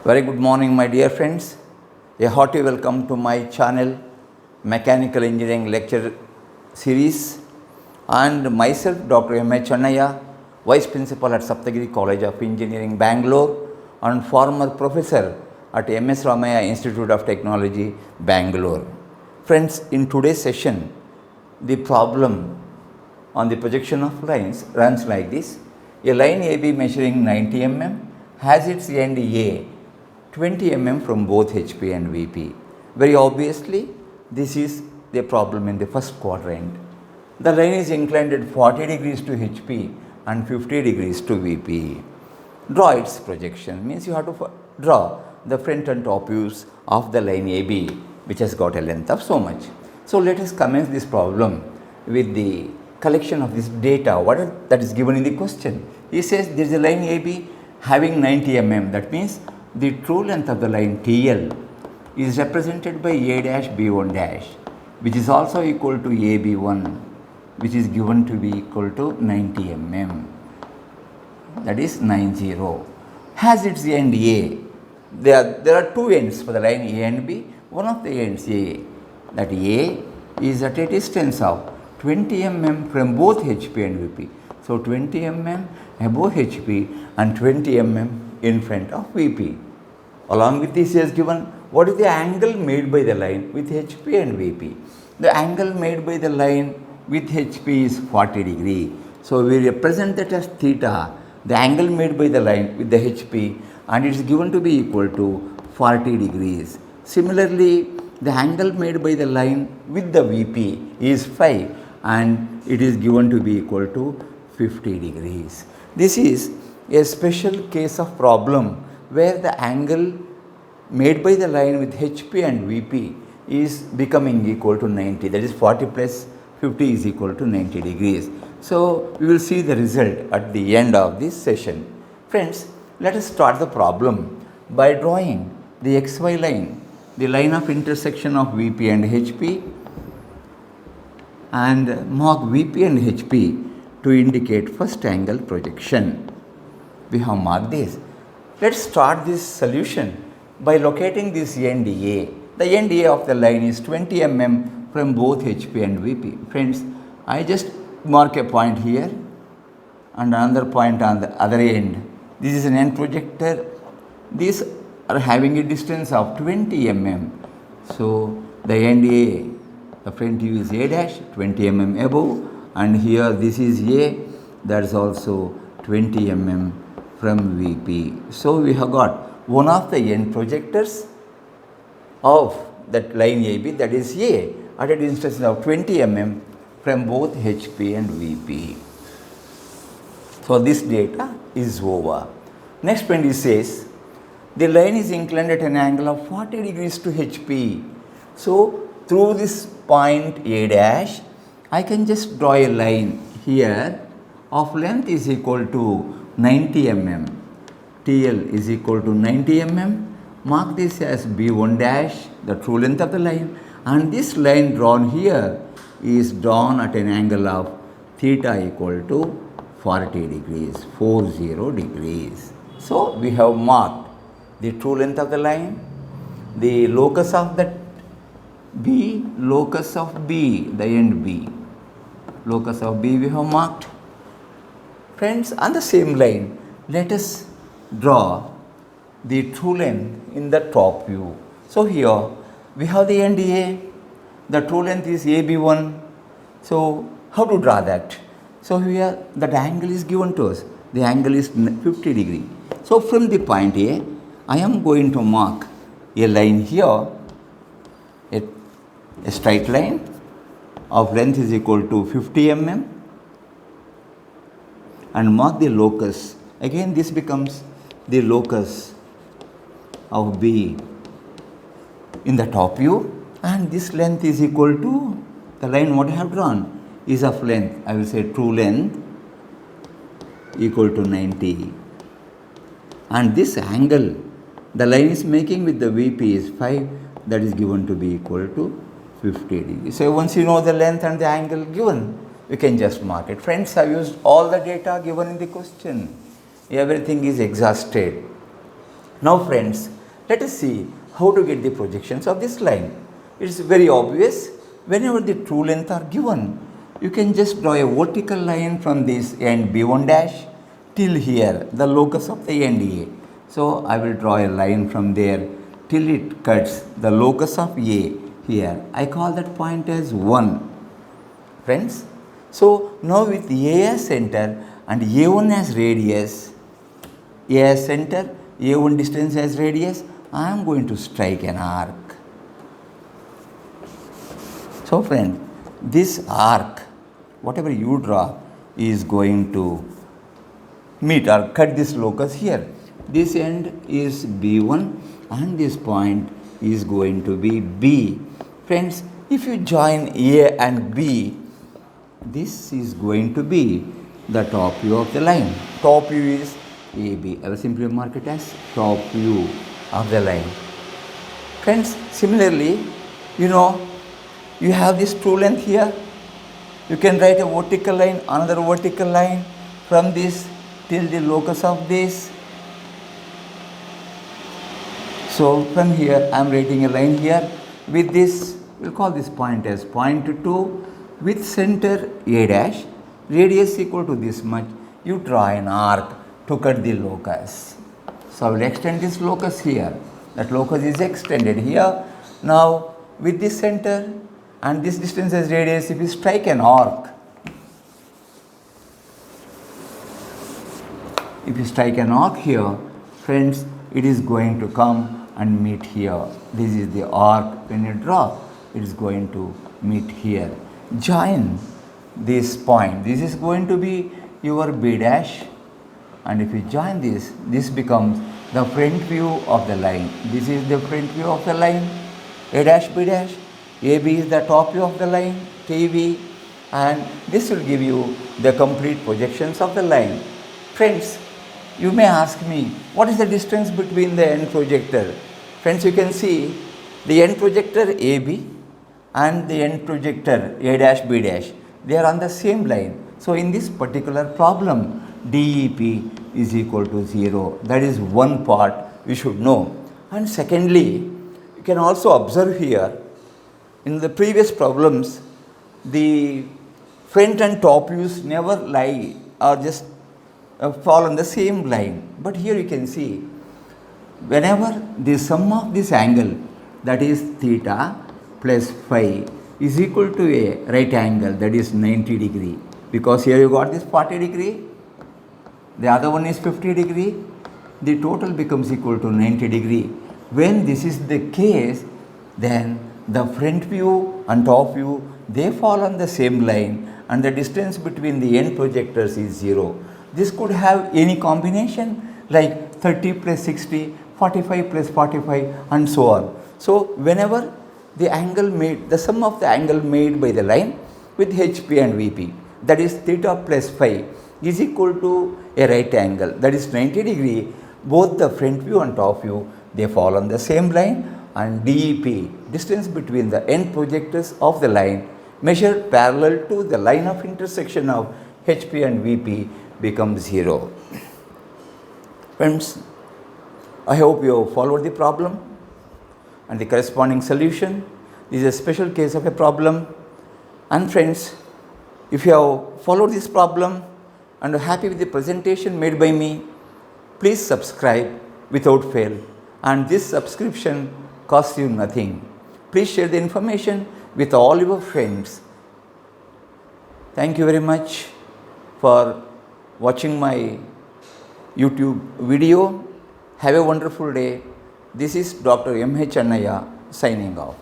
Very good morning, my dear friends. A hearty welcome to my channel, Mechanical Engineering Lecture Series, and myself, Dr. M. A. Chennaya, Vice Principal at Saptagiri College of Engineering, Bangalore, and former professor at MS Ramaya Institute of Technology, Bangalore. Friends, in today's session, the problem on the projection of lines runs like this. A line AB measuring 90 mm has its end A 20 mm from both HP and VP. Very obviously, this is the problem in the first quadrant. The line is inclined at 40 degrees to HP and 50 degrees to VP. Draw its projection, means you have to draw the front and top views of the line AB, which has got a length of so much. So let us commence this problem with the collection of this data, that is given in the question. He says there is a line AB having 90 mm, that means the true length of the line TL is represented by A dash B1 dash, which is also equal to AB1, which is given to be equal to 90 mm, that is 90, has its end A. There are two ends for the line A and B. One of the ends A, that A is at a distance of 20 mm from both HP and VP. So 20 mm above HP and 20 mm in front of VP. Along with this, he has given what is the angle made by the line with HP and VP. The angle made by the line with HP is 40 degree. So we represent that as theta, the angle made by the line with the HP, and it is given to be equal to 40 degrees. Similarly, the angle made by the line with the VP is phi, and it is given to be equal to 50 degrees. This is a special case of problem where the angle made by the line with HP and VP is becoming equal to 90, that is 40 plus 50 is equal to 90 degrees. So we will see the result at the end of this session. Friends, let us start the problem by drawing the XY line, the line of intersection of VP and HP, and mark VP and HP to indicate first angle projection. We have marked this. Let's start this solution by locating this end A. The end A of the line is 20 mm from both HP and VP. Friends, I just mark a point here and another point on the other end. This is an end projector. These are having a distance of 20 mm. So the end A, the front view is A dash, 20 mm above, and here this is A, that is also 20 mm from VP. So we have got one of the end projectors of that line AB, that is A, at a distance of 20 mm from both HP and VP. So this data is over. Next point he says, the line is inclined at an angle of 40 degrees to HP. So through this point A dash, I can just draw a line here of length is equal to 90 mm. TL is equal to 90 mm. Mark this as B1 dash, the true length of the line, and this line drawn here is drawn at an angle of theta equal to 40 degrees, 40 degrees. So we have marked the true length of the line, the locus of that B, locus of B, the end B. Locus of B we have marked. Friends, on the same line, let us draw the true length in the top view. So here we have the end A, the true length is AB1. So how to draw that? So here that angle is given to us. The angle is 50 degree. So from the point A, I am going to mark a line here, a straight line of length is equal to 50 mm, and mark the locus. Again this becomes the locus of B in the top view, and this length is equal to the line what I have drawn is of length, I will say true length, equal to 90, and this angle the line is making with the VP is 5, that is given to be equal to 50 degrees. So once you know the length and the angle given, you can just mark it. Friends, I have used all the data given in the question. Everything is exhausted. Now friends, let us see how to get the projections of this line. It is very obvious. Whenever the true length are given, you can just draw a vertical line from this end B1 dash till here, the locus of the end A. So I will draw a line from there till it cuts the locus of A here. I call that point as 1. Friends, so now with A as center and A1 as radius, A as center, A1 distance as radius, I am going to strike an arc. So friend, this arc, whatever you draw, is going to meet or cut this locus here. This end is B1 and this point is going to be B. Friends, if you join A and B, this is going to be the top view of the line. Top view is AB. I will simply mark it as top view of the line. Friends, similarly, you have this true length here. You can write a vertical line, another vertical line from this till the locus of this. So from here I am writing a line here with this, we'll call this point as point 2 with center A dash, radius equal to this much. You draw an arc to cut the locus. So I will extend this locus here. That locus is extended here. Now with this center and this distance as radius, if you strike an arc, here, friends, it is going to come and meet here. This is the arc. When you draw, it is going to meet here. Join this point. This is going to be your B dash, and if you join this becomes the front view of the line. This is the front view of the line. A dash, B dash. AB is the top view of the line, TV, and this will give you the complete projections of the line. Friends, you may ask me, what is the distance between the end projector? Friends, you can see the end projector AB and the end projector A dash, B dash, they are on the same line. So in this particular problem, DEP is equal to 0. That is one part you should know. And secondly, you can also observe here, in the previous problems, the front and top views never lie or just fall on the same line. But here you can see, whenever the sum of this angle, that is theta plus phi, is equal to a right angle, that is 90 degree. Because here you got this 40 degree, the other one is 50 degree, the total becomes equal to 90 degree. When this is the case, then the front view and top view, they fall on the same line and the distance between the end projectors is 0. This could have any combination like 30 plus 60, 45 plus 45 and so on. So whenever the angle made, the sum of the angle made by the line with HP and VP, that is theta plus phi, is equal to a right angle, that is 90 degree, both the front view and top view, they fall on the same line, and DEP, distance between the end projectors of the line measured parallel to the line of intersection of HP and VP, becomes 0. Friends, I hope you have followed the problem and the corresponding solution. This is a special case of a problem. And friends, if you have followed this problem and are happy with the presentation made by me, please subscribe without fail, and this subscription costs you nothing. Please share the information with all your friends. Thank you very much for watching my YouTube video. Have a wonderful day. This is Dr. M.H. Annaya signing off.